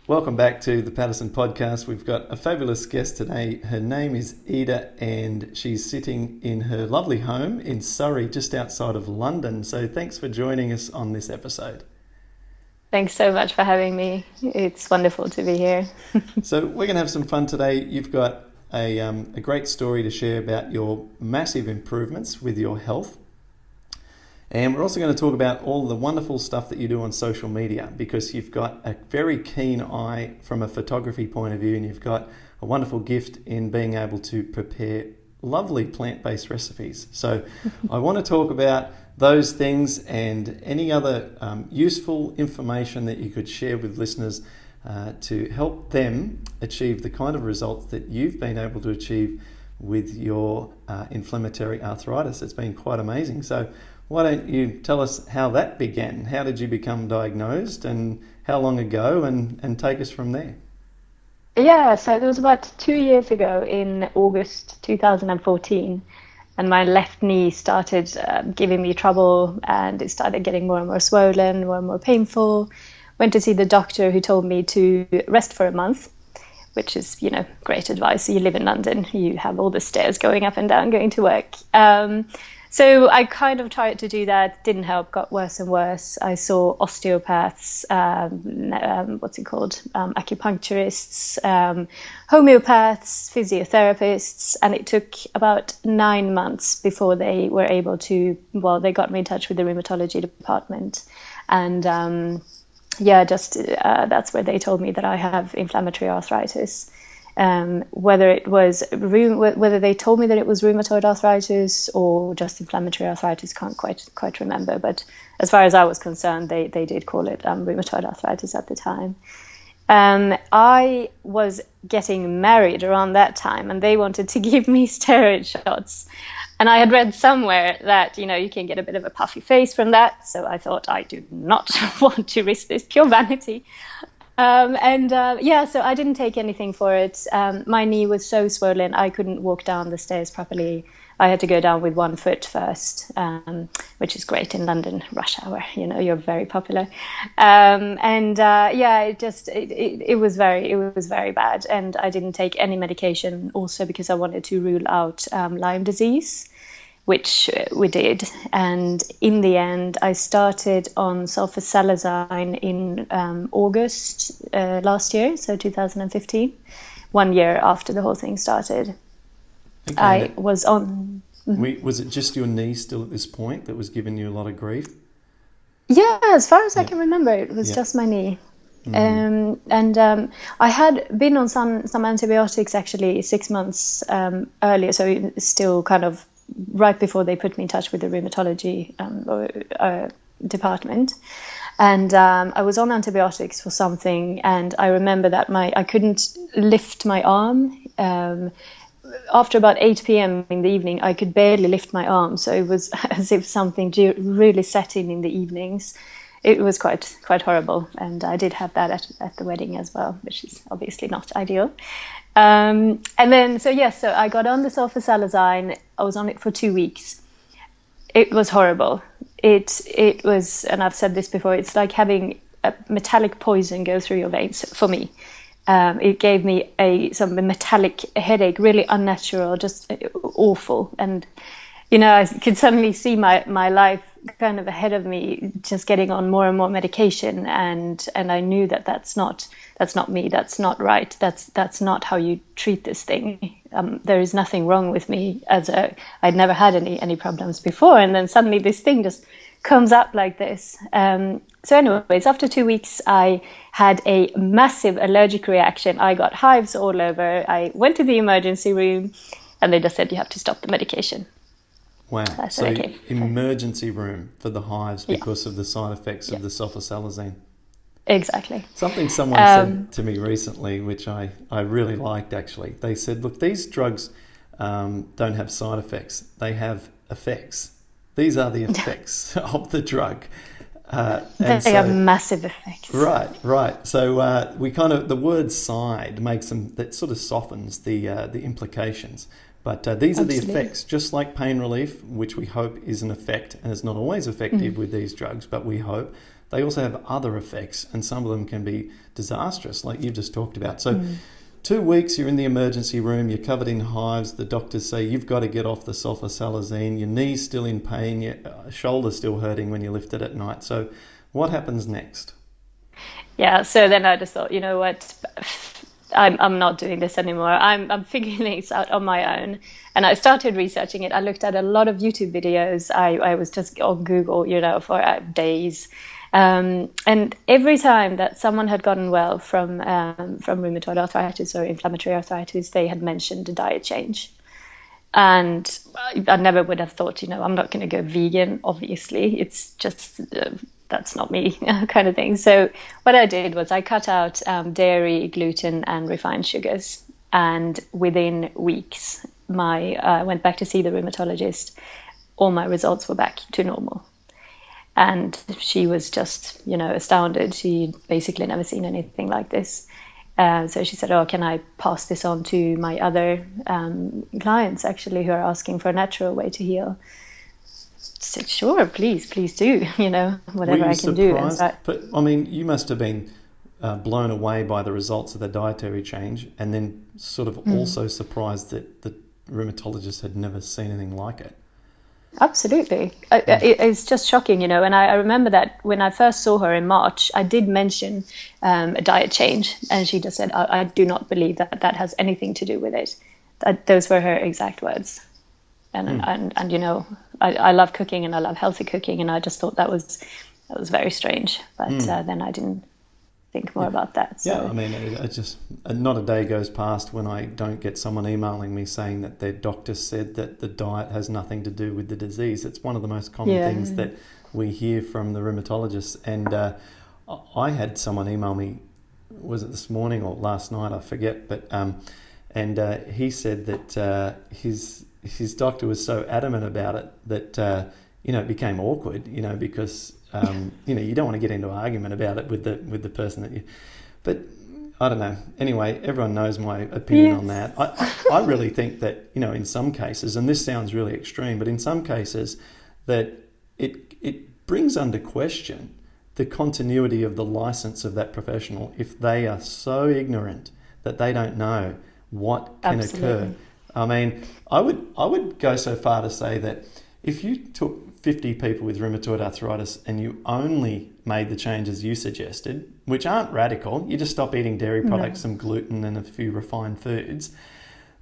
Welcome back to the Paddison podcast. We've got a fabulous guest today. Her name is Iida, and she's sitting in her lovely home in Surrey, just outside of London. So thanks for joining us on this episode. Thanks so much for having me. It's wonderful to be here. So we're going to have some fun today. You've got a great story to share about your massive improvements with your health. And we're also going to talk about all the wonderful stuff that you do on social media, because you've got a very keen eye from a photography point of view, and you've got a wonderful gift in being able to prepare lovely plant-based recipes. So I want to talk about those things and any other useful information that you could share with listeners to help them achieve the kind of results that you've been able to achieve with your inflammatory arthritis. It's been quite amazing. So why don't you tell us how that began? How did you become diagnosed and how long ago, and take us from there? Yeah, so it was about 2 years ago in August 2014, and my left knee started giving me trouble, and it started getting more and more swollen, more and more painful. Went to see the doctor, who told me to rest for a month, which is, great advice. You live in London, you have all the stairs going up and down, going to work. So I kind of tried to do that, didn't help, got worse and worse. I saw osteopaths, acupuncturists, homeopaths, physiotherapists, and it took about 9 months before they were able to, they got me in touch with the rheumatology department. And that's where they told me that I have inflammatory arthritis. Whether they told me that it was rheumatoid arthritis or just inflammatory arthritis, can't quite remember. But as far as I was concerned, they did call it rheumatoid arthritis at the time. I was getting married around that time, and they wanted to give me steroid shots. And I had read somewhere that, you can get a bit of a puffy face from that. So I thought, I do not want to risk this, pure vanity. So I didn't take anything for it. My knee was so swollen, I couldn't walk down the stairs properly. I had to go down with 1 foot first, which is great in London rush hour. You're very popular. It was very bad. And I didn't take any medication also because I wanted to rule out Lyme disease, which we did. And in the end, I started on sulfasalazine in August last year, so 2015, 1 year after the whole thing started. Okay, I was on... Was it just your knee still at this point that was giving you a lot of grief? Yeah, as far as I can remember, it was just my knee. I had been on some antibiotics actually 6 months earlier, so still kind of right before they put me in touch with the rheumatology department. And I was on antibiotics for something, and I remember that I couldn't lift my arm. After about 8 p.m. in the evening, I could barely lift my arm. So it was as if something really set in the evenings. It was quite horrible. And I did have that at the wedding as well, which is obviously not ideal. So I got on the sulfasalazine. I was on it for 2 weeks. It was horrible. It was, and I've said this before, it's like having a metallic poison go through your veins for me. It gave me some metallic headache, really unnatural, just awful. And, I could suddenly see my life kind of ahead of me, just getting on more and more medication. And I knew that's not me. That's not right. That's not how you treat this thing. There is nothing wrong with me I'd never had any problems before. And then suddenly this thing just comes up like this. So anyways, after 2 weeks, I had a massive allergic reaction. I got hives all over. I went to the emergency room, and they just said, you have to stop the medication. Wow. So emergency room for the hives because of the side effects of the sulfasalazine. Exactly. Something someone said to me recently, which I really liked actually. They said, look, these drugs don't have side effects. They have effects. These are the effects of the drug. They have massive effects. Right. So we kind of, the word side makes them, that sort of softens the implications. But these are the effects, just like pain relief, which we hope is an effect, and it's not always effective with these drugs, but we hope they also have other effects, and some of them can be disastrous, like you've just talked about. So 2 weeks, you're in the emergency room, you're covered in hives, the doctors say you've got to get off the sulfasalazine, your knee's still in pain, your shoulder's still hurting when you lift it at night. So what happens next? Yeah, so then I just thought, you know what, I'm not doing this anymore. I'm figuring things out on my own. And I started researching it. I looked at a lot of YouTube videos. I was just on Google, for days. And every time that someone had gotten well from rheumatoid arthritis or inflammatory arthritis, they had mentioned a diet change. And I never would have thought, I'm not going to go vegan, obviously. It's just, that's not me kind of thing. So what I did was I cut out dairy, gluten, and refined sugars. And within weeks, I went back to see the rheumatologist. All my results were back to normal. And she was just, astounded. She'd basically never seen anything like this. So she said, "Oh, can I pass this on to my other clients, actually, who are asking for a natural way to heal?" I said, "Sure, please do, whatever I can do." But, you must have been blown away by the results of the dietary change, and then sort of also surprised that the rheumatologist had never seen anything like it. Absolutely. It's just shocking, and I remember that when I first saw her in March, I did mention a diet change, and she just said, I do not believe that has anything to do with it. Those were her exact words. And I love cooking, and I love healthy cooking, and I just thought that was very strange. But then I didn't think more about that. So. Yeah, it just not a day goes past when I don't get someone emailing me saying that their doctor said that the diet has nothing to do with the disease. It's one of the most common things that we hear from the rheumatologists. And I had someone email me, was it this morning or last night? I forget. But he said that his doctor was so adamant about it that it became awkward. Because. You don't want to get into an argument about it with the person that you, but I don't know. Anyway, everyone knows my opinion on that. I really think that, in some cases, and this sounds really extreme, but in some cases that it brings under question the continuity of the license of that professional if they are so ignorant that they don't know what can occur. I would go so far to say that if you took 50 people with rheumatoid arthritis and you only made the changes you suggested, which aren't radical, you just stop eating dairy products, some gluten and a few refined foods,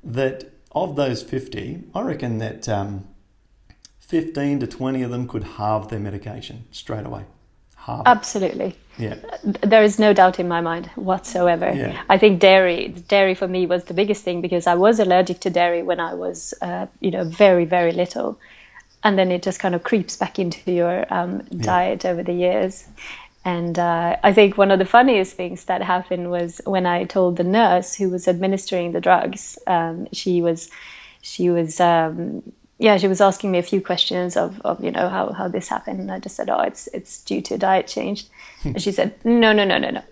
that of those 50, I reckon that 15 to 20 of them could halve their medication straight away. Halve. Absolutely. Yeah. There is no doubt in my mind whatsoever. Yeah. I think dairy for me was the biggest thing, because I was allergic to dairy when I was, very, very little. And then it just kind of creeps back into your diet over the years. And I think one of the funniest things that happened was when I told the nurse who was administering the drugs. She was asking me a few questions of how this happened. And I just said, it's due to a diet change. And she said, no.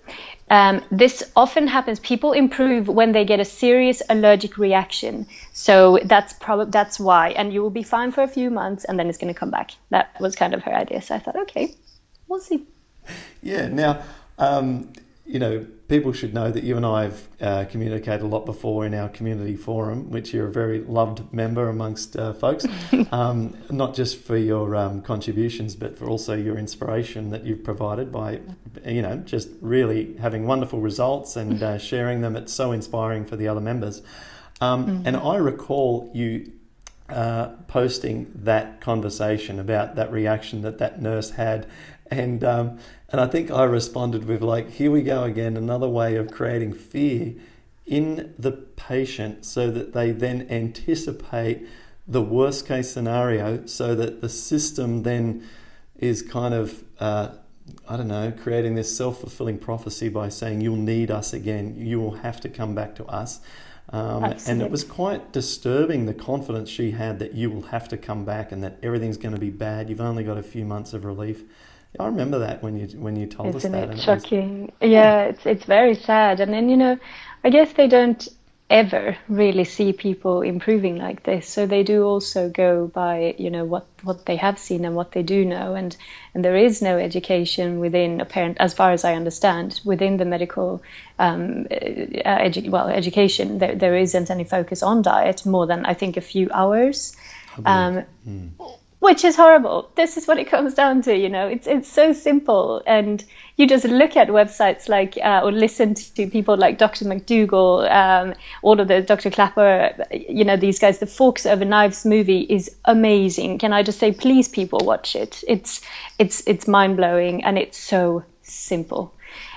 This often happens. People improve when they get a serious allergic reaction. So that's why. And you will be fine for a few months, and then it's going to come back. That was kind of her idea. So I thought, okay, we'll see. Yeah. Now, people should know that you and I have communicated a lot before in our community forum, which you're a very loved member amongst folks, not just for your contributions, but for also your inspiration that you've provided by, just really having wonderful results and sharing them. It's so inspiring for the other members. And I recall you posting that conversation about that reaction that nurse had. And I think I responded with here we go again, another way of creating fear in the patient so that they then anticipate the worst case scenario, so that the system then is kind of, creating this self-fulfilling prophecy by saying, you'll need us again, you will have to come back to us. And it was quite disturbing, the confidence she had that you will have to come back and that everything's going to be bad. You've only got a few months of relief. I remember that when you told us that. Isn't it shocking? Yeah, it's very sad. And then, I guess they don't ever really see people improving like this. So they do also go by, you know, what they have seen and what they do know, and there is no education within, apparent, as far as I understand, within the medical education. There isn't any focus on diet more than, I think, a few hours. Which is horrible. This is what it comes down to, you know. It's so simple, and you just look at websites like or listen to people like Dr. McDougall, all of the Dr. Clapper, you know, these guys. The Forks Over Knives movie is amazing. Can I just say, please, people, watch it. It's mind blowing, and it's so simple.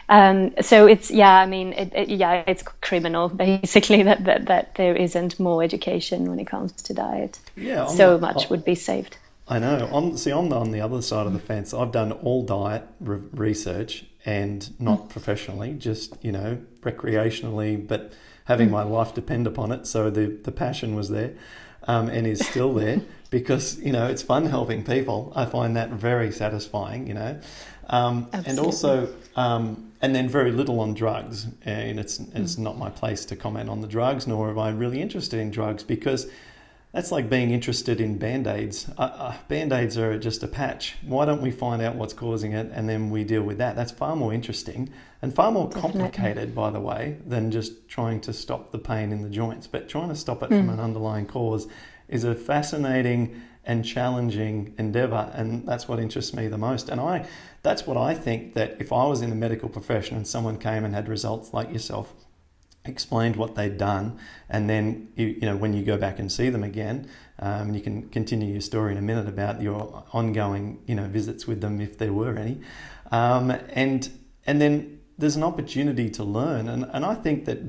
So it's, yeah, I mean, it's criminal basically that there isn't more education when it comes to diet. Yeah, so much would be saved. I know. I'm on the other side of the fence. I've done all diet research, and not professionally, just, you know, recreationally, but having my life depend upon it. So the passion was there, and is still there, because, you know, it's fun helping people. I find that very satisfying, you know, and also, and then very little on drugs. And it's not my place to comment on the drugs, nor am I really interested in drugs, because that's like being interested in Band-Aids. Band-Aids are just a patch. Why don't we find out what's causing it, and then we deal with that? That's far more interesting and far more complicated, by the way, than just trying to stop the pain in the joints. But trying to stop it from an underlying cause is a fascinating and challenging endeavour, and that's what interests me the most. And that's what I think, that if I was in the medical profession and someone came and had results like yourself, explained what they'd done, and then you know, when you go back and see them again, you can continue your story in a minute about your ongoing, you know, visits with them, if there were any, and then there's an opportunity to learn, and I think that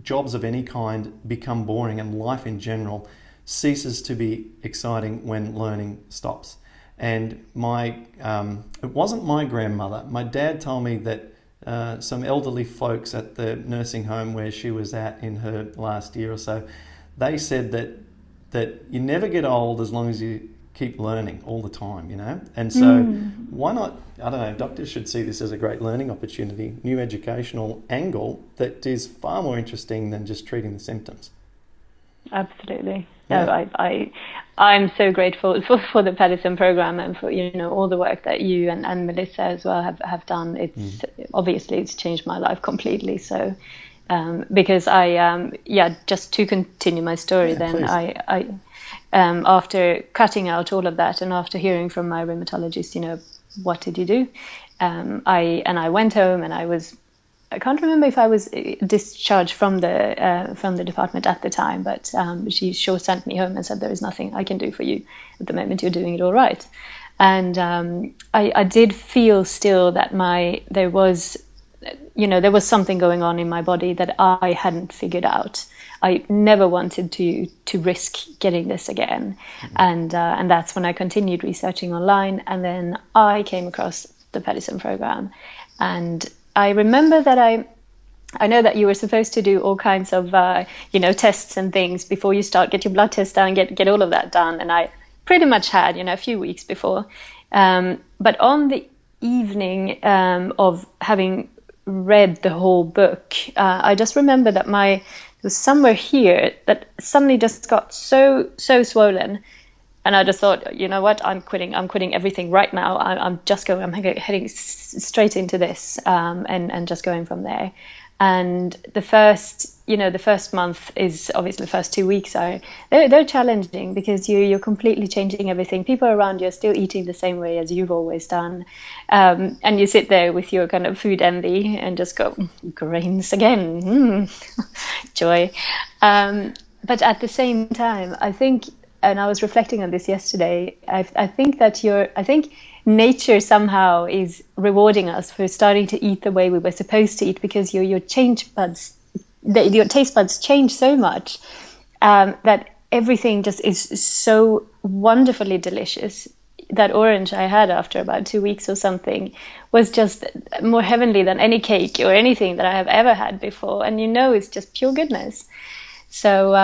jobs of any kind become boring, and life in general ceases to be exciting when learning stops. And it wasn't my grandmother. My dad told me that some elderly folks at the nursing home where she was at in her last year or so, they said that you never get old as long as you keep learning all the time, you know. And so why not, I don't know, doctors should see this as a great learning opportunity, new educational angle that is far more interesting than just treating the symptoms. Absolutely. Yeah. No, I'm so grateful for the Paddison program, and for, you know, all the work that you and Melissa as well have done. It's obviously it's changed my life completely. So because just to continue my story, then please. I after cutting out all of that, and after hearing from my rheumatologist, you know, what did you do? I went home, and I can't remember if I was discharged from the department at the time, but she sure sent me home and said, there is nothing I can do for you at the moment. You're doing it all right. And I did feel still that there was something going on in my body that I hadn't figured out. I never wanted to risk getting this again. And that's when I continued researching online, and then I came across the Paddison program. And I remember that I know that you were supposed to do all kinds of tests and things before you get your blood test done, get all of that done, and I pretty much had, you know, a few weeks before. But on the evening of having read the whole book, I just remember that it was somewhere here that suddenly just got so swollen. And I just thought, you know what, I'm quitting everything right now. I'm heading straight into this, and just going from there. And the first month is obviously the first 2 weeks they're challenging, because you're completely changing everything. People around you are still eating the same way as you've always done. And you sit there with your kind of food envy and just go, grains again, joy. But at the same time, I think, and I was reflecting on this yesterday, I think nature somehow is rewarding us for starting to eat the way we were supposed to eat, because your taste buds change so much that everything just is so wonderfully delicious. That orange I had after about 2 weeks or something was just more heavenly than any cake or anything that I have ever had before. And you know, it's just pure goodness. So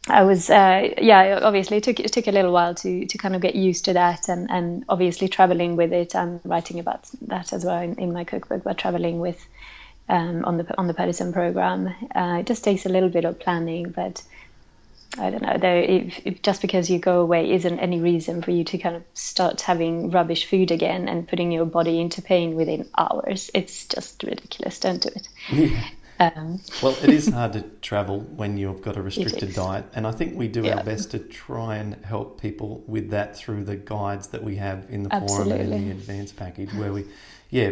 I was, obviously it took a little while to kind of get used to that, and obviously traveling with it. I'm writing about that as well in my cookbook, but traveling with on the Paddison program. It just takes a little bit of planning, but I don't know. If just because you go away isn't any reason for you to kind of start having rubbish food again and putting your body into pain within hours. It's just ridiculous. Don't do it. Yeah. Um, Well, it is hard to travel when you've got a restricted diet, and I think we do our best to try and help people with that through the guides that we have in the forum and in the advanced package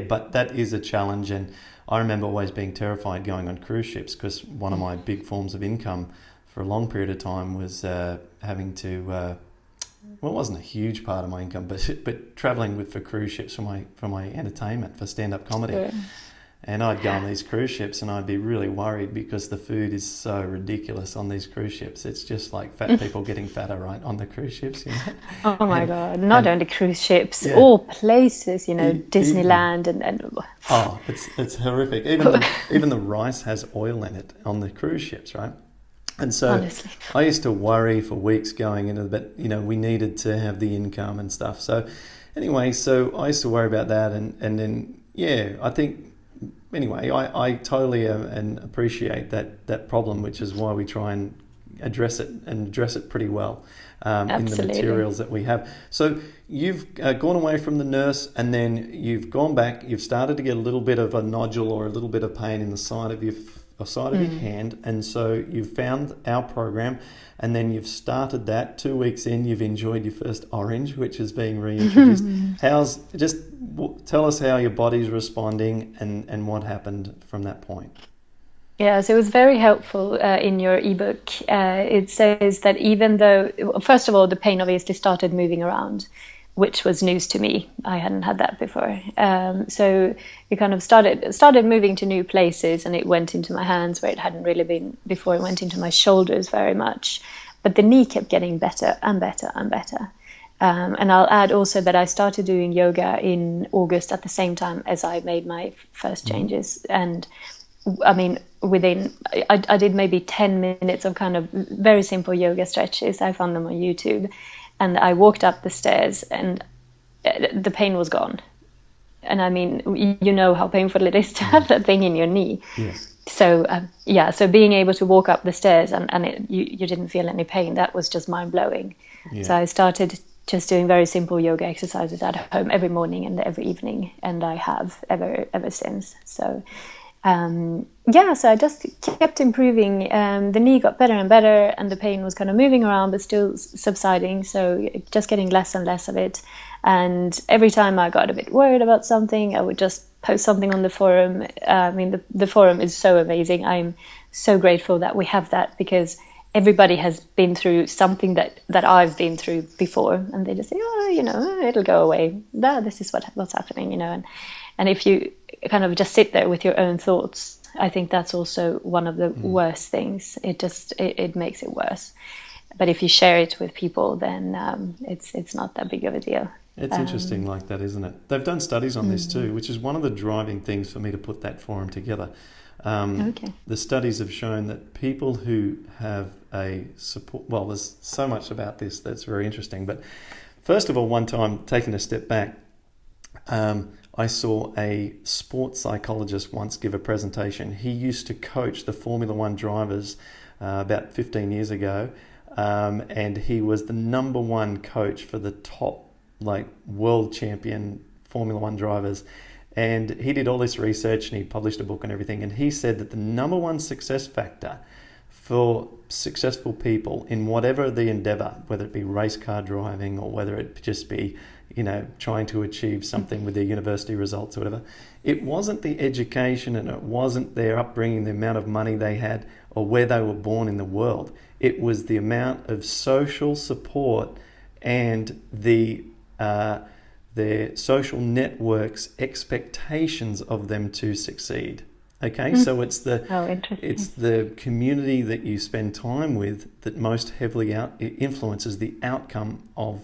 but that is a challenge. And I remember always being terrified going on cruise ships, because one of my big forms of income for a long period of time was having to well, it wasn't a huge part of my income, but traveling for cruise ships for my entertainment, for stand-up comedy. Sure. And I'd go on these cruise ships and I'd be really worried because the food is so ridiculous on these cruise ships. It's just like fat people getting fatter, right, on the cruise ships, you know. Oh my God! Not only cruise ships, Yeah. all places, you know, Disneyland and Oh, it's horrific. Even the rice has oil in it on the cruise ships, right? And so honestly. I used to worry for weeks going into but you know, we needed to have the income and stuff. So anyway, so I used to worry about that, and then I think anyway, I totally and appreciate that problem, which is why we try and address it pretty well in the materials that we have. So you've gone away from the nurse, and then you've gone back. You've started to get a little bit of a nodule or a little bit of pain in the side of your hand, and so you've found our program, and then you've started that. 2 weeks in, you've enjoyed your first orange, which is being reintroduced. Tell us how your body's responding and what happened from that point. Yeah, so it was very helpful in your ebook. It says that even though, first of all, the pain obviously started moving around, which was news to me. I hadn't had that before. So it kind of started moving to new places, and it went into my hands where it hadn't really been before. It went into my shoulders very much. But the knee kept getting better and better and better. And I'll add also that I started doing yoga in August at the same time as I made my first changes. And I mean, I did maybe 10 minutes of kind of very simple yoga stretches. I found them on YouTube. And I walked up the stairs and the pain was gone. And I mean, you know how painful it is to have that thing in your knee. Yes. So, so being able to walk up the stairs and you didn't feel any pain, that was just mind-blowing. Yeah. So I started just doing very simple yoga exercises at home every morning and every evening. And I have ever since. So, so I just kept improving. The knee got better and better, and the pain was kind of moving around, but still subsiding. So just getting less and less of it. And every time I got a bit worried about something, I would just post something on the forum. I mean, the forum is so amazing. I'm so grateful that we have that, because everybody has been through something that I've been through before, and they just say, it'll go away. This is what's happening, and if you kind of just sit there with your own thoughts, I think that's also one of the worst things. It makes it worse. But if you share it with people, then it's not that big of a deal. It's interesting like that, isn't it? They've done studies on this too, which is one of the driving things for me to put that forum together. The studies have shown that people who have a support, well, there's so much about this that's very interesting. But first of all, one time, taking a step back, I saw a sports psychologist once give a presentation. He used to coach the Formula One drivers about 15 years ago, and he was the number one coach for the top world champion Formula One drivers. And he did all this research, and he published a book and everything. And he said that the number one success factor for successful people in whatever the endeavor, whether it be race car driving or whether it just be, trying to achieve something with their university results or whatever, it wasn't the education, and it wasn't their upbringing, the amount of money they had or where they were born in the world. It was the amount of social support and their social networks' expectations of them to succeed. Okay, so it's the community that you spend time with that most heavily influences the outcome of,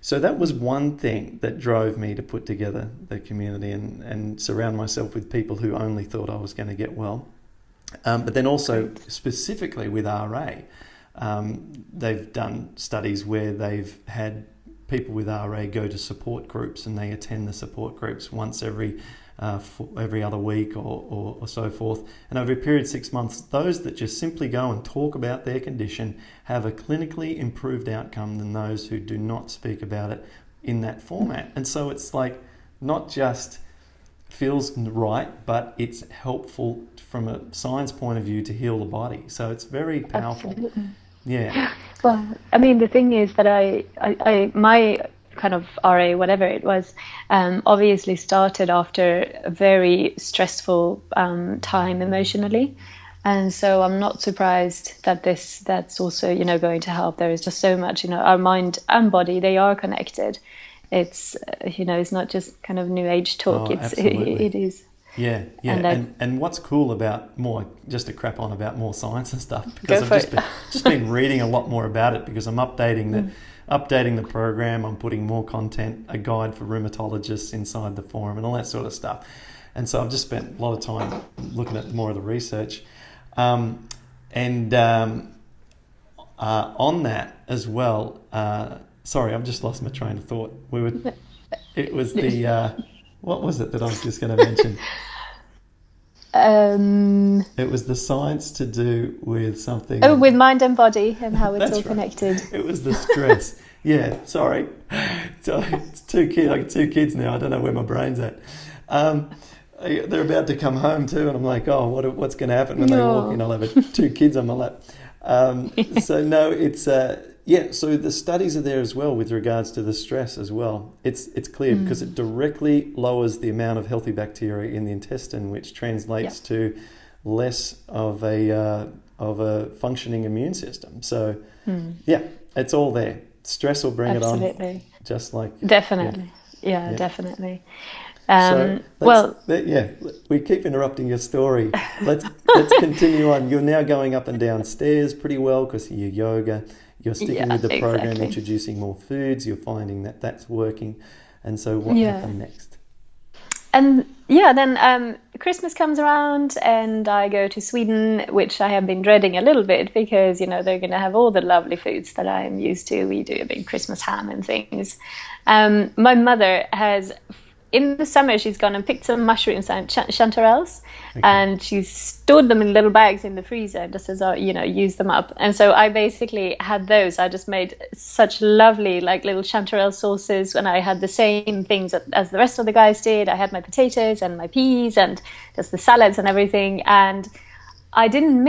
So that was one thing that drove me to put together the community and surround myself with people who only thought I was going to get well. But then also specifically with RA, they've done studies where they've had people with RA go to support groups, and they attend the support groups once every for every other week or so forth. And over a period of 6 months, those that just simply go and talk about their condition have a clinically improved outcome than those who do not speak about it in that format. And so it's like not just feels right, but it's helpful from a science point of view to heal the body. So it's very powerful. Absolutely. Yeah. Well, I mean, the thing is that my kind of RA, whatever it was, obviously started after a very stressful time emotionally. And so I'm not surprised that that's also, going to help. There is just so much, our mind and body, they are connected. It's, it's not just kind of new age talk. It is. Yeah. And what's cool about more, just to crap on about more science and stuff, because I've just been reading a lot more about it, because I'm updating the program. I'm putting more content, a guide for rheumatologists inside the forum and all that sort of stuff. And so I've just spent a lot of time looking at more of the research. On that as well, sorry, I've just lost my train of thought. It was the, what was it that I was just going to mention? It was the science to do with something. Oh, with mind and body and how it's all connected. It was the stress. Yeah, sorry. So it's two kids. I got 2 kids now. I don't know where my brain's at. They're about to come home too, and I'm like, oh, what's going to happen when they walk in? I'll have 2 kids on my lap. So no, it's So the studies are there as well with regards to the stress as well. It's clear because it directly lowers the amount of healthy bacteria in the intestine, which translates to less of a functioning immune system. So it's all there. Stress will bring it on. Just like definitely, definitely. We keep interrupting your story. Let's continue on. You're now going up and down stairs pretty well because of your yoga. You're sticking with the program, introducing more foods. You're finding that that's working. And so what happened next? And then Christmas comes around and I go to Sweden, which I have been dreading a little bit because, they're going to have all the lovely foods that I'm used to. We do a big Christmas ham and things. My mother has, in the summer, she's gone and picked some mushrooms and chanterelles, and she's stored them in little bags in the freezer just as, use them up. And so I basically had those. I just made such lovely, little chanterelle sauces, and I had the same things as the rest of the guys did. I had my potatoes and my peas and just the salads and everything. And I didn't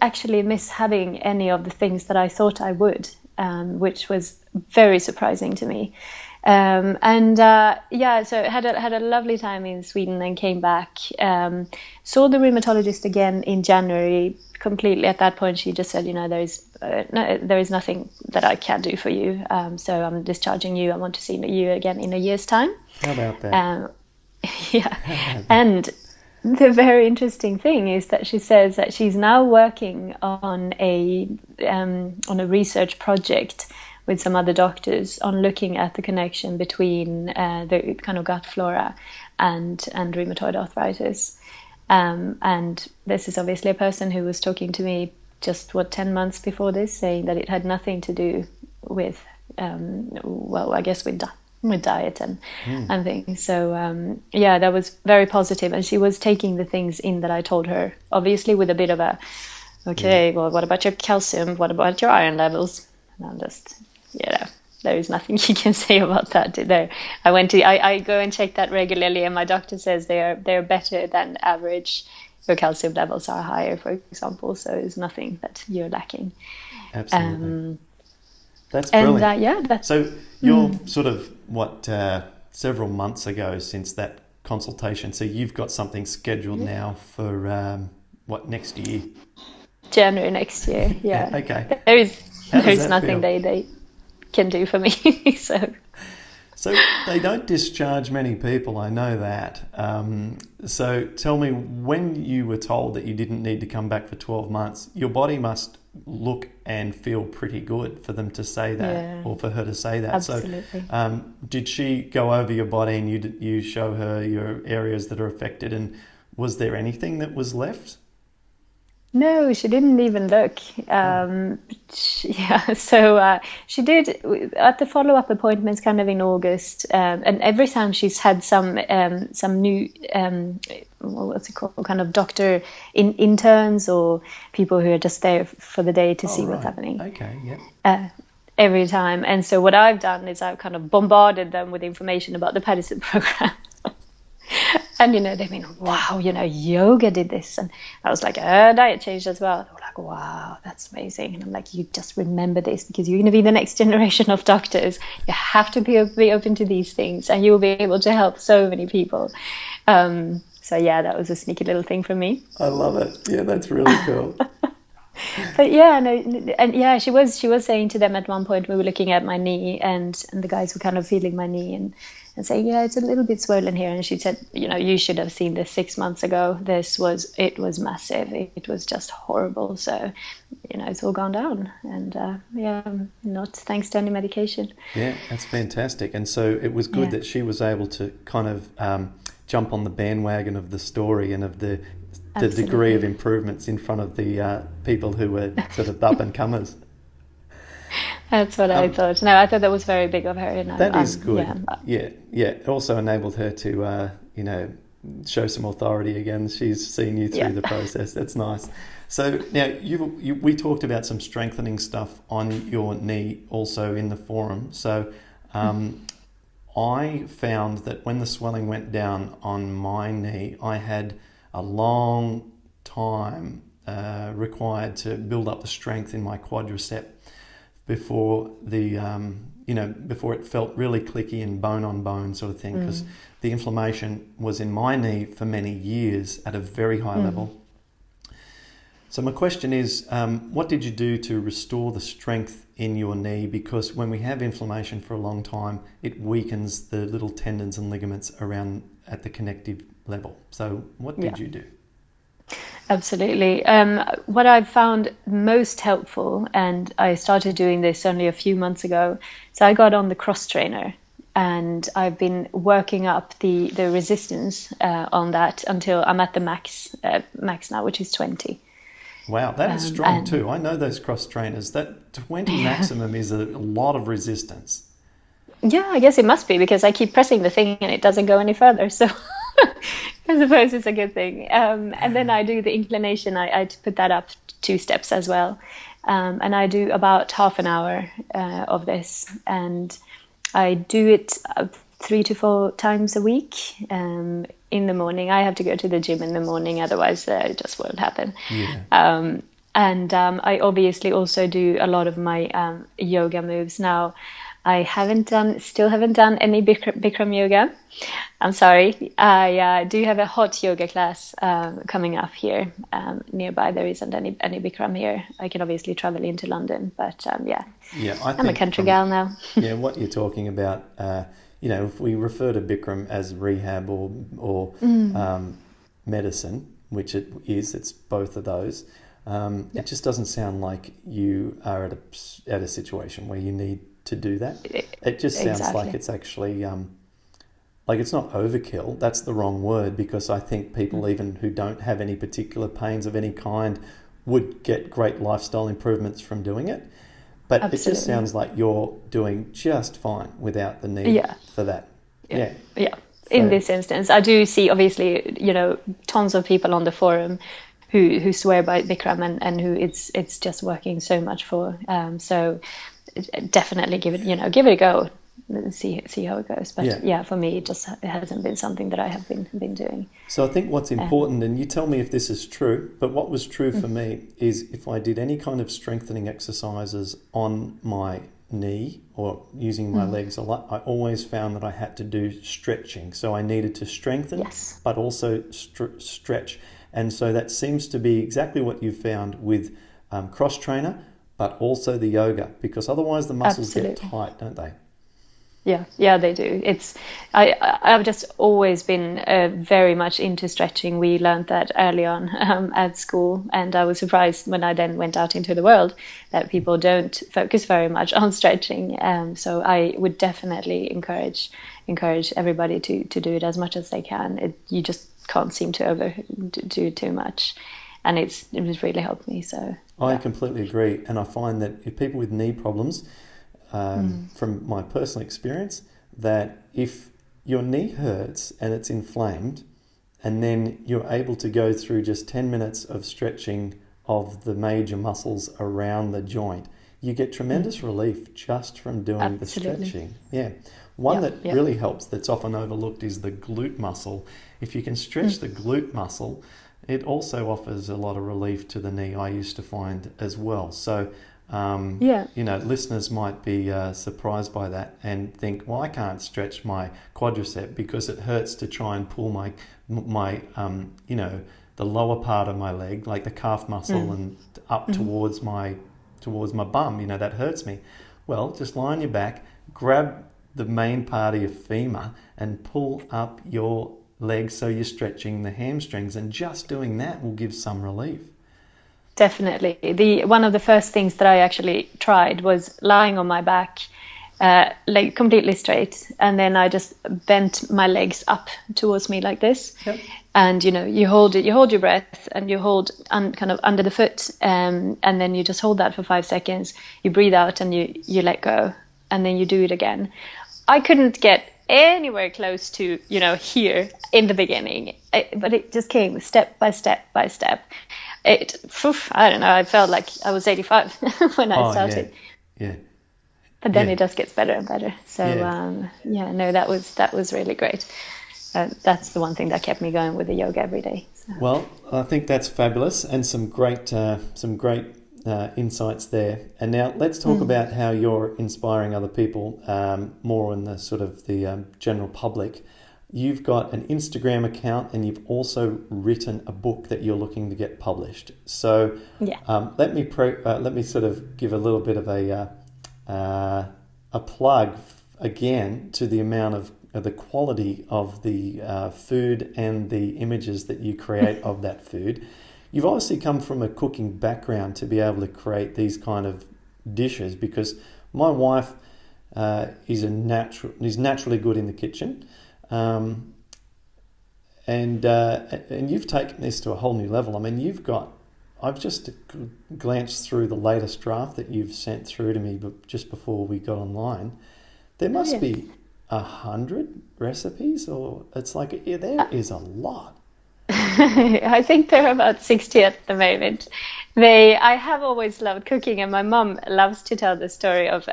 actually miss having any of the things that I thought I would, which was very surprising to me. So had a lovely time in Sweden and came back. Saw the rheumatologist again in January. Completely at that point, she just said, there is nothing that I can do for you. So I'm discharging you. I want to see you again in a year's time. How about that? And the very interesting thing is that she says that she's now working on a research project with some other doctors on looking at the connection between the kind of gut flora and rheumatoid arthritis. And this is obviously a person who was talking to me just 10 months before this, saying that it had nothing to do with with diet and things. So that was very positive, and she was taking the things in that I told her, obviously with a bit of a well, what about your calcium, what about your iron levels? And I'm just there is nothing you can say about that there. I go and check that regularly, and my doctor says they're better than average. Your calcium levels are higher, for example, so there's nothing that you're lacking. Absolutely. That's brilliant. And so you're sort of several months ago since that consultation, so you've got something scheduled now for next year? January next year. Yeah. Okay. There is nothing they can do for me. So they don't discharge many people, I know that. So tell me, when you were told that you didn't need to come back for 12 months, your body must look and feel pretty good for them to say that, or for her to say that. Absolutely. So did she go over your body and you show her your areas that are affected, and was there anything that was left? No, she didn't even look. So she did at the follow-up appointments, kind of in August, and every time she's had some new what's it called, kind of doctor interns or people who are just there for the day to see what's happening. Okay, yeah. Every time, and so what I've done is I've kind of bombarded them with information about the Paddison program. And, they've been, wow, yoga did this. And I was like, diet changed as well. They were like, wow, that's amazing. And I'm like, you just remember this because you're going to be the next generation of doctors. You have to be open to these things and you'll be able to help so many people. So, yeah, that was a sneaky little thing for me. I love it. Yeah, that's really cool. But yeah, no, and yeah, she was saying to them at one point, we were looking at my knee and the guys were kind of feeling my knee and saying, yeah, it's a little bit swollen here. And she said, you should have seen this 6 months ago. It was massive. It was just horrible. So, it's all gone down. And not thanks to any medication. Yeah, that's fantastic. And so it was good that she was able to kind of jump on the bandwagon of the story and of the degree of improvements in front of the people who were sort of up and comers. That's what I thought. No, I thought that was very big of her. That is good. Yeah. It also enabled her to, show some authority again. She's seen you through the process. That's nice. So now we talked about some strengthening stuff on your knee also in the forum. So I found that when the swelling went down on my knee, I had a long time required to build up the strength in my quadricep before before it felt really clicky and bone on bone sort of thing, because the inflammation was in my knee for many years at a very high level. So my question is, what did you do to restore the strength in your knee? Because when we have inflammation for a long time, it weakens the little tendons and ligaments around at the connective level. So what did you do? Absolutely. What I've found most helpful, and I started doing this only a few months ago, so I got on the cross trainer and I've been working up the resistance on that until I'm at the max now, which is 20. Wow, that is strong too. I know those cross trainers. That 20 maximum is a lot of resistance. Yeah, I guess it must be because I keep pressing the thing and it doesn't go any further. So I suppose it's a good thing. And then I do the inclination. I put that up 2 steps as well. And I do about half an hour of this. And I do it 3 to 4 times a week in the morning. I have to go to the gym in the morning, otherwise it just won't happen. Yeah. And I obviously also do a lot of my yoga moves. Now, I still haven't done any Bikram yoga. I'm sorry. I do have a hot yoga class coming up here nearby. There isn't any Bikram here. I can obviously travel into London, but I'm a country gal now. Yeah, what you're talking about, if we refer to Bikram as rehab or medicine, which it is, it's both of those. It just doesn't sound like you are at a situation where you need to do that. It just sounds like it's actually like it's not overkill. That's the wrong word, because I think people even who don't have any particular pains of any kind would get great lifestyle improvements from doing it. But It just sounds like you're doing just fine without the need for that. Yeah. In this instance, I do see obviously, tons of people on the forum who swear by Bikram and who it's just working so much for. So definitely give it a go and see how it goes. But for me, it hasn't been something that I have been doing. So I think what's important, and you tell me if this is true, but what was true for me is if I did any kind of strengthening exercises on my knee or using my legs a lot, I always found that I had to do stretching. So I needed to strengthen, but also stretch. And so that seems to be exactly what you found with cross trainer, but also the yoga, because otherwise the muscles get tight, don't they? Yeah, they do. I've just always been very much into stretching. We learned that early on at school, and I was surprised when I then went out into the world that people don't focus very much on stretching. So I would definitely encourage everybody to do it as much as they can. You just can't seem to overdo too much. and it was really helped me. So I completely agree, and I find that if people with knee problems, from my personal experience, that if your knee hurts and it's inflamed, and then you're able to go through just 10 minutes of stretching of the major muscles around the joint, you get tremendous relief just from doing the stretching. Yeah. One that really helps, that's often overlooked, is the glute muscle. If you can stretch the glute muscle, it also offers a lot of relief to the knee, I used to find as well. So, listeners might be surprised by that and think, well, I can't stretch my quadricep because it hurts to try and pull my the lower part of my leg, like the calf muscle, and up towards my bum, that hurts me. Well, just lie on your back, grab the main part of your femur and pull up your leg so you're stretching the hamstrings, and just doing that will give some relief. Definitely. One of the first things that I actually tried was lying on my back, like completely straight, and then I just bent my legs up towards me like this. Yep. And you hold your breath, and you hold kind of under the foot, and then you just hold that for 5 seconds. You breathe out and you let go, and then you do it again. I couldn't get anywhere close to here in the beginning, but it just came step by step by step. I don't know, I felt like I was 85 when I started. Yeah. But then it just gets better and better. So that was really great. That's the one thing that kept me going with the yoga every day. So. Well, I think that's fabulous, and some great insights there. And now let's talk about how you're inspiring other people, more in the sort of the general public. You've got an Instagram account, and you've also written a book that you're looking to get published. So let me sort of give a little bit of a plug again to the amount of the quality of the food and the images that you create of that food. You've obviously come from a cooking background to be able to create these kind of dishes, because my wife is naturally good in the kitchen, and you've taken this to a whole new level. I mean, I've just glanced through the latest draft that you've sent through to me just before we got online. There must be 100 recipes, or it's like there is a lot. I think there are about 60 at the moment. I have always loved cooking, and my mum loves to tell the story of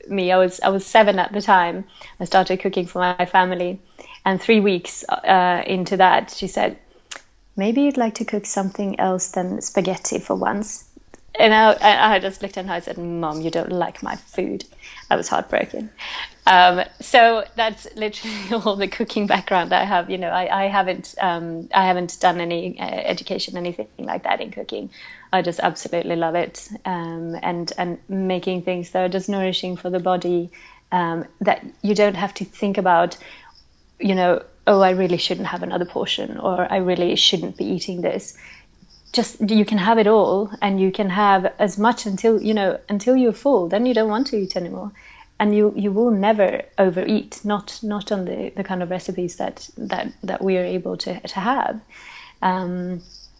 me. I was 7 at the time. I started cooking for my family, and 3 weeks into that, she said, maybe you'd like to cook something else than spaghetti for once. And I just looked at her and I said, Mom, you don't like my food. I was heartbroken. So that's literally all the cooking background I have. I haven't done any education, anything like that in cooking. I just absolutely love it. And making things that are just nourishing for the body, that you don't have to think about, oh, I really shouldn't have another portion, or I really shouldn't be eating this. Just you can have it all, and you can have as much until you're full. Then you don't want to eat anymore, and you will never overeat. Not on the kind of recipes that we are able to have.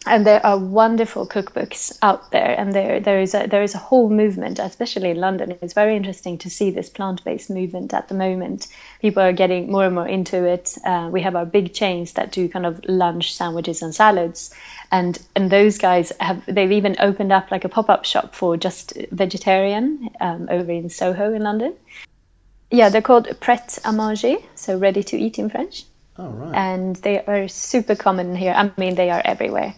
And there are wonderful cookbooks out there, and there is a whole movement, especially in London. It's very interesting to see this plant-based movement at the moment. People are getting more and more into it. We have our big chains that do kind of lunch sandwiches and salads, and those guys they've even opened up like a pop-up shop for just vegetarian over in Soho in London. Yeah, they're called prêt à manger, so ready to eat in French. Oh, right. And they are super common here. I mean, they are everywhere.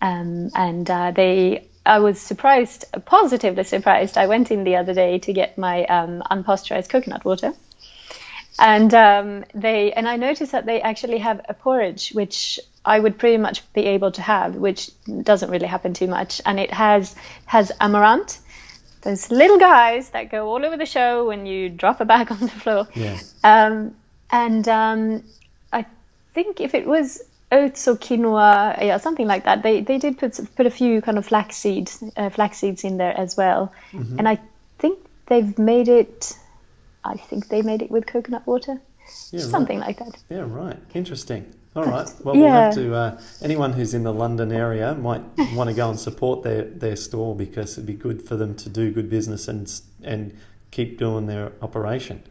I was positively surprised. I went in the other day to get my unpasteurized coconut water. And I noticed that they actually have a porridge, which I would pretty much be able to have, which doesn't really happen too much. And it has amaranth, those little guys that go all over the show when you drop a bag on the floor. Yeah. I think if it was oats or quinoa, something like that, they did put a few kind of flax seeds in there as well. Mm-hmm. And I think they made it with coconut water, something like that. Yeah, right. Interesting. All right. Well, we'll Yeah. have to. Anyone who's in the London area might want to go and support their store, because it'd be good for them to do good business and keep doing their operation.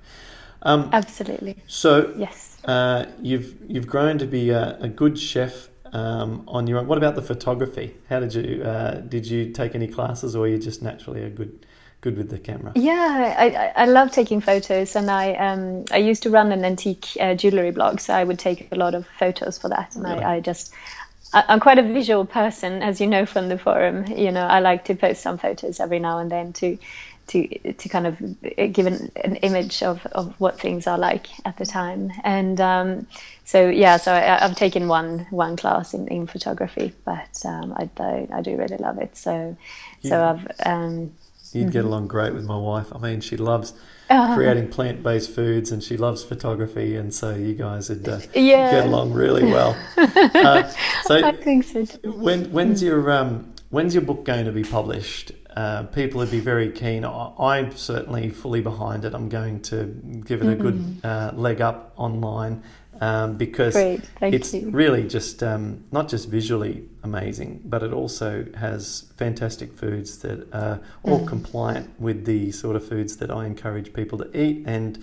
Absolutely. So Yes. you've grown to be a good chef on your own. What about the photography? How did you take any classes, or are you just naturally a good with the camera? Yeah, I love taking photos, and I used to run an antique jewelry blog, so I would take a lot of photos for that. And Really? I'm quite a visual person, as you know from the forum. You know, I like to post some photos every now and then to kind of give an image of what things are like at the time. And so I've taken one class in photography, but I do really love it. So I've You'd get along great with my wife. I mean, she loves uh, creating plant-based foods, and she loves photography, and so you guys would yeah, get along really well. Uh, I so, think so too. when's your book going to be published? People would be very keen. I'm certainly fully behind it. I'm going to give it a good leg up online, because Great, thank it's you. really just not just visually amazing, but it also has fantastic foods that are all compliant with the sort of foods that I encourage people to eat, and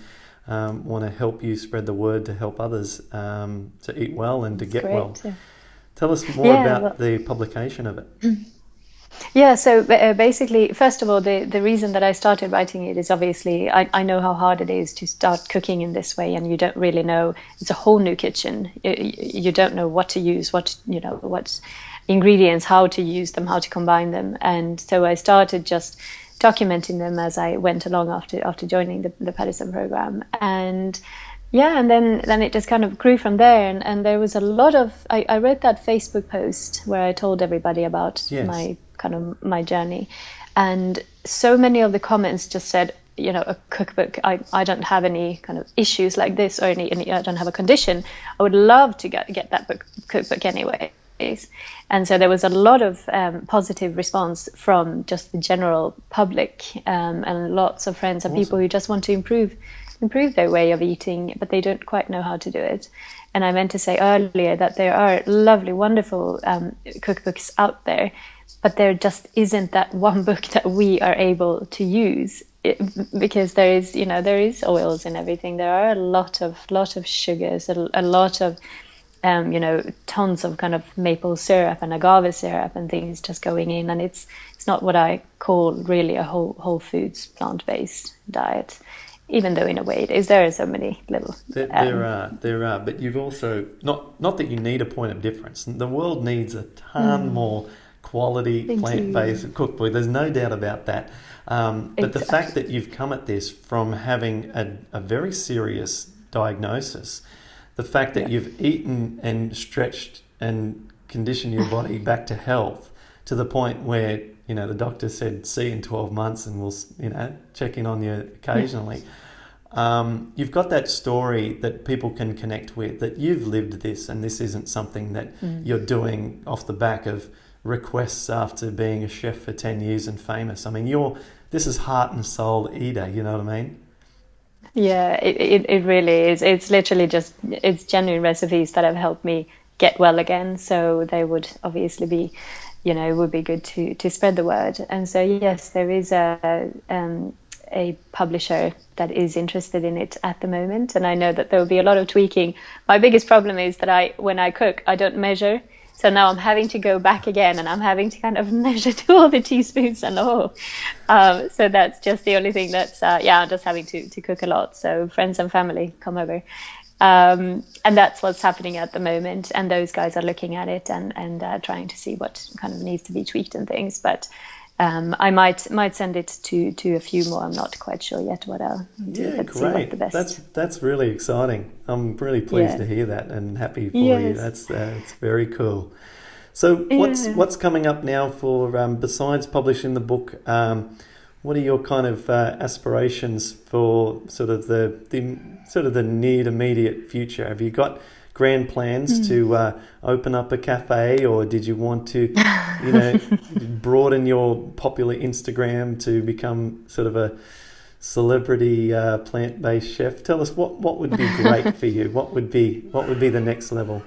want to help you spread the word to help others to eat well and to get Great. well. Yeah. Tell us more Yeah, about well, the publication of it. yeah. So basically, first of all, the reason that I started writing it is obviously I know how hard it is to start cooking in this way, and you don't really know. It's a whole new kitchen. You don't know what to use, what ingredients, how to use them, how to combine them, and so I started just documenting them as I went along after joining the Paddison program. And yeah, and then it just kind of grew from there, and there was a lot of I wrote that Facebook post where I told everybody about Yes. my journey, and so many of the comments just said, a cookbook. I don't have any kind of issues like this, or any I don't have a condition. I would love to get that cookbook anyway. And so there was a lot of positive response from just the general public, and lots of friends and people Awesome. who just want to improve their way of eating, but they don't quite know how to do it. And I meant to say earlier that there are lovely, wonderful cookbooks out there, but there just isn't that one book that we are able to use. Because there is oils in everything. There are a lot of sugars, a lot of tons of kind of maple syrup and agave syrup and things just going in, and it's not what I call really a whole foods plant-based diet, even though in a way it is. There are so many little There are, but you've also not that you need a point of difference. The world needs a ton more quality Thank plant-based cookbook. There's no doubt about that. But the fact exactly. that you've come at this from having a very serious diagnosis, the fact that Yeah. you've eaten and stretched and conditioned your body back to health to the point where the doctor said, see you in 12 months and we'll check in on you occasionally. You've got that story that people can connect with, that you've lived this, and this isn't something that you're doing off the back of requests after being a chef for 10 years and famous. I mean, this is heart and soul Iida, you know what I mean? Yeah, it really is. It's literally it's genuine recipes that have helped me get well again. So they would obviously be, it would be good to spread the word. And so yes, there is a publisher that is interested in it at the moment, and I know that there will be a lot of tweaking. My biggest problem is that when I cook, I don't measure. So now I'm having to go back again, and I'm having to kind of measure to all the teaspoons and all. So that's just the only thing that's, I'm just having to cook a lot. So friends and family come over. And that's what's happening at the moment. And those guys are looking at it and trying to see what kind of needs to be tweaked and things. But I might send it to a few more. I'm not quite sure yet what I'll do. Yeah, Let's see what the great. best. That's really exciting. I'm really pleased Yeah. to hear that, and happy for you. Yes. That's it's very cool. So Yeah. what's coming up now for besides publishing the book? What are your kind of aspirations for sort of the near to immediate future? Have you got grand plans to open up a cafe, or did you want to, broaden your popular Instagram to become sort of a celebrity plant-based chef? Tell us what would be great for you. What would be the next level?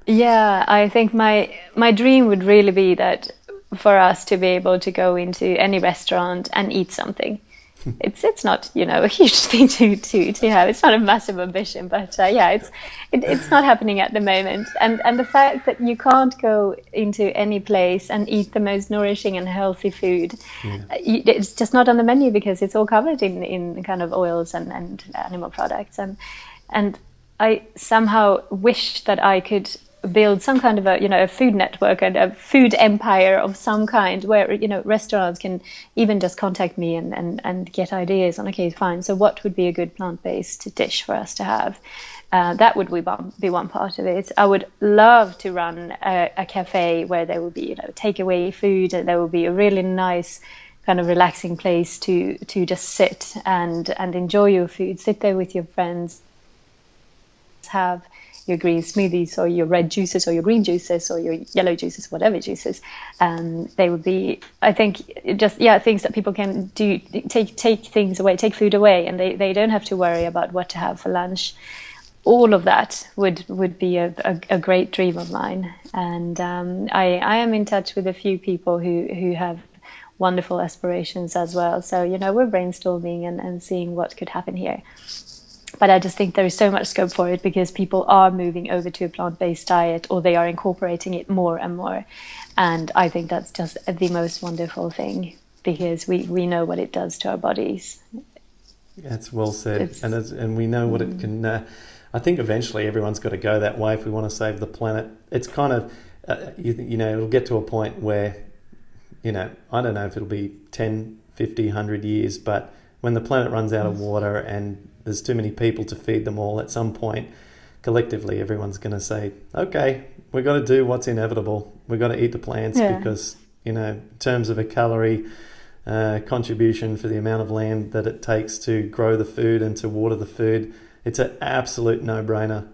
Yeah, I think my dream would really be that for us to be able to go into any restaurant and eat something. It's not, a huge thing to have. It's not a massive ambition, but yeah, it's not happening at the moment. And the fact that you can't go into any place and eat the most nourishing and healthy food, Yeah. it's just not on the menu because it's all covered in kind of oils and animal products. And I somehow wish that I could build some kind of a food network and a food empire of some kind where restaurants can even just contact me and get ideas on, okay, fine, so what would be a good plant-based dish for us to have. That would be one part of it. I would love to run a cafe where there would be takeaway food, and there would be a really nice kind of relaxing place to just sit and enjoy your food, sit there with your friends, have your green smoothies or your red juices or your green juices or your yellow juices, whatever juices. They would be, I think, just things that people can do, take things away, take food away, and they don't have to worry about what to have for lunch. All of that would be a great dream of mine. And I am in touch with a few people who have wonderful aspirations as well. So, we're brainstorming and seeing what could happen here. But I just think there is so much scope for it because people are moving over to a plant-based diet, or they are incorporating it more and more. And I think that's just the most wonderful thing because we know what it does to our bodies. That's well said. And we know what it can... I think eventually everyone's got to go that way if we want to save the planet. It's kind of, it'll get to a point where, I don't know if it'll be 10, 50, 100 years, but when the planet runs out of water and there's too many people to feed them all, at some point, collectively, everyone's going to say, okay, we've got to do what's inevitable. We've got to eat the plants because, in terms of a calorie contribution for the amount of land that it takes to grow the food and to water the food, it's an absolute no-brainer.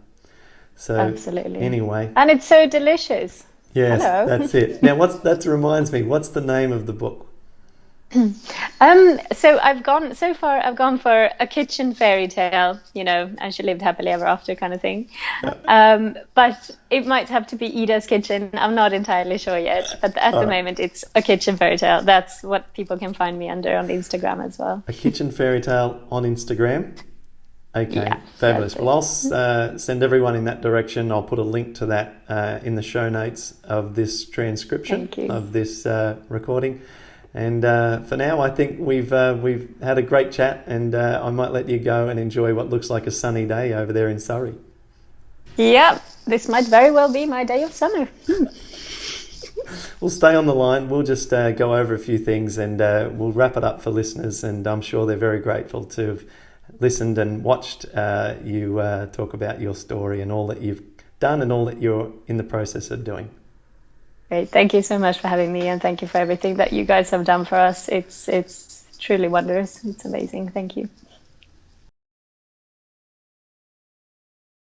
So, absolutely. Anyway. And it's so delicious. Yes, Hello. That's it. Now, that reminds me, what's the name of the book? So I've gone for a kitchen fairy tale, and she lived happily ever after kind of thing. But it might have to be Iida's kitchen. I'm not entirely sure yet, but at the moment it's a kitchen fairy tale. That's what people can find me under on Instagram as well. A kitchen fairy tale on Instagram. Okay, fabulous. Well, I'll send everyone in that direction. I'll put a link to that in the show notes of this transcription of this recording. And for now, I think we've had a great chat, and I might let you go and enjoy what looks like a sunny day over there in Surrey. Yep, this might very well be my day of summer. We'll stay on the line. We'll just go over a few things, and we'll wrap it up for listeners. And I'm sure they're very grateful to have listened and watched you talk about your story and all that you've done and all that you're in the process of doing. Great. Thank you so much for having me, and thank you for everything that you guys have done for us. It's truly wondrous. It's amazing. Thank you.